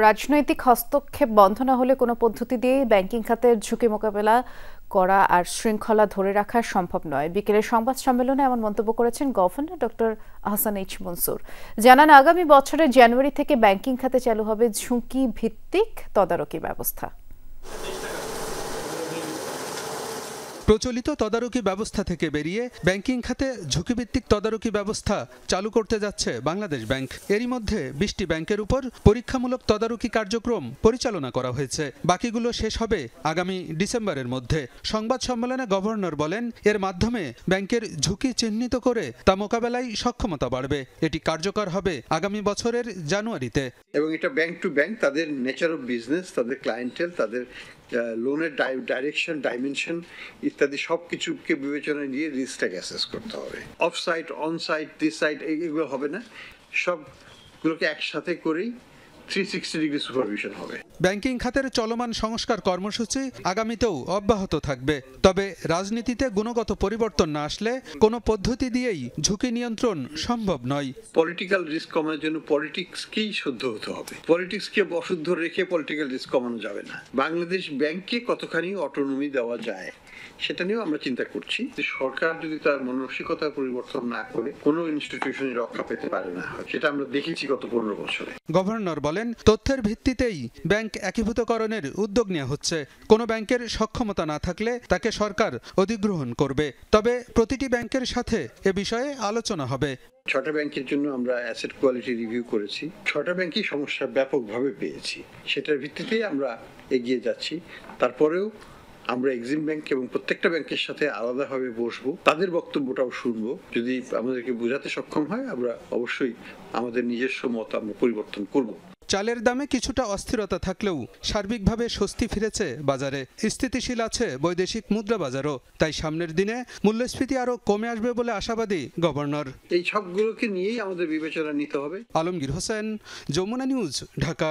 রাজনৈতিক হস্তক্ষেপ বন্ধ না হলে কোনো পদ্ধতি দিয়ে ব্যাংকিং খাতের ঝুঁকি মোকাবেলা করা আর শৃঙ্খলা ধরে রাখা সম্ভব নয়। বিকেলের সংবাদ সম্মেলনে এমন মন্তব্য করেছেন governor doctor Ahsan H Mansur. জানান, আগামী বছরের জানুয়ারি থেকে ব্যাংকিং খাতে চালু হবে ঝুঁকি ভিত্তিক তদারকি ব্যবস্থা। প্রচলিত তদারকি ব্যবস্থা থেকে বেরিয়ে ব্যাংকিং খাতে ঝুঁকিভিত্তিক তদারকি ব্যবস্থা চালু করতে যাচ্ছে বাংলাদেশ ব্যাংক। এরই মধ্যে ২০টি ব্যাংকের উপর পরীক্ষামূলক তদারকি কার্যক্রম পরিচালনা করা হয়েছে। বাকিগুলো শেষ হবে আগামী ডিসেম্বরের মধ্যে। সংবাদ সম্মেলনে গভর্নর বলেন, এর মাধ্যমে ব্যাংকের ঝুঁকি চিহ্নিত করে তা মোকাবেলায় সক্ষমতা বাড়বে। এটি কার্যকর হবে আগামী বছরের জানুয়ারিতে। এবং এটা ব্যাংক টু ব্যাংক, তাদের নেচার অফ বিজনেস, তাদের ক্লায়েন্টেল, তাদের লোনের ডাইরেকশন, ডাইমেনশন ইত্যাদি সবকিছুকে বিবেচনায় নিয়ে রিস্কটাকে অ্যাসেস করতে হবে। Off site, on site, this site এগুলো হবে না, সবগুলোকে একসাথে করেই 360 ডিগ্রি সুপারভিশন হবে। ব্যাংকিং খাতের চলমান সংস্কার কর্মসূচি আগামীতেও অব্যাহত থাকবে। তবে রাজনীতিতে গুণগত পরিবর্তন না আসলে কোনো পদ্ধতি দিয়েই ঝুঁকি নিয়ন্ত্রণ সম্ভব নয়। পলিটিক্যাল রিস্ক কমানোর জন্য পলিটিক্সকেই শুদ্ধ হতে হবে। পলিটিক্সকে অশুদ্ধ রেখে পলিটিক্যাল রিস্ক কমানো যাবে না। বাংলাদেশ ব্যাংককে কতখানি অটোনমি দেওয়া যায় সেটা নিয়েও আমরা চিন্তা করছি। সরকার যদি তার মানসিকতা পরিবর্তন না করে কোনো ইনস্টিটিউশনে রক্ষা পেতে পারে না, সেটা আমরা দেখেছি গত 15 বছরে। গভর্নর বলেন, তথ্যের ভিত্তিতেই ব্যাংক একীভূতকরণের উদ্যোগ নেওয়া হচ্ছে। কোনো ব্যাংকের সক্ষমতা না থাকলে তাকে সরকার অধিগ্রহণ করবে। তবে প্রতিটি ব্যাংকের সাথে এ বিষয়ে আলোচনা হবে। 6টা ব্যাংকের জন্য আমরা অ্যাসেট কোয়ালিটি রিভিউ করেছি। 6টা ব্যাংকই সমস্যা ব্যাপকভাবে পেয়েছি, সেটার ভিত্তিতেই আমরা এগিয়ে যাচ্ছি। তারপরেও আমরা এক্সিম ব্যাংক এবং প্রত্যেকটা ব্যাংকের সাথে আলাদাভাবে বসবো, তাদের বক্তব্যটাও শুনবো। যদি আমাদেরকে বোঝাতে সক্ষম হয়, আমরা অবশ্যই আমাদের নিজস্ব মত আমরা পরিবর্তন করব। চালের দামে কিছুটা অস্থিরতা থাকলেও সার্বিকভাবে স্বস্তি ফিরেছে বাজারে। স্থিতিশীল আছে বৈদেশিক মুদ্রা বাজারও। তাই সামনের দিনে মূল্যস্ফীতি আরও কমে আসবে বলে আশাবাদী গভর্নর। এই সবগুলোকে নিয়েই আমাদের বিবেচনা নিতে হবে। আলমগীর হোসেন, যমুনা নিউজ, ঢাকা।